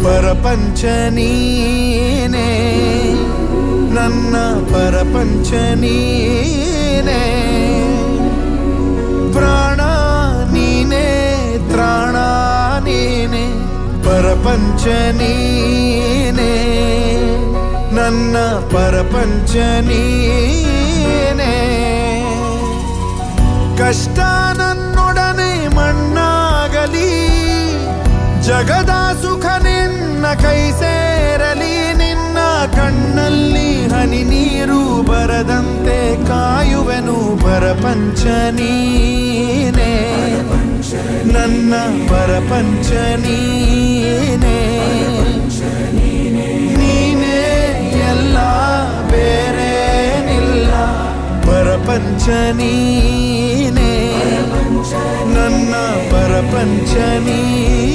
ಪರಪಂಚ ನೀನೇ ನನ್ನ ಪರಪಂಚ ನೀನೇ ಪ್ರಾಣ ನೀನೇ ತ್ರಾಣ ನೀನೇ ಪರಪಂಚ ನೀನೇ ನನ್ನ ಪರಪಂಚ ನೀನೇ ಕಷ್ಟ ನನ್ನೊಡನೆ ಮಣ್ಣಾಗಲಿ ಜಗದ ಸುಖ ನಿನ್ನ ಕೈ ಸೇರಲಿ ನಿನ್ನ ಕಣ್ಣಲ್ಲಿ ಹನಿ ನೀರು ಬರದಂತೆ ಕಾಯುವೆನು ಪರಪಂಚ ನೀನೇ ನನ್ನ ಪರಪಂಚ ನೀನೇ ನೀನೇ ಎಲ್ಲ ಬೇರೇನಿಲ್ಲ ಪರಪಂಚ ನೀನೇ ನನ್ನ ಪರಪಂಚ ನೀನೇ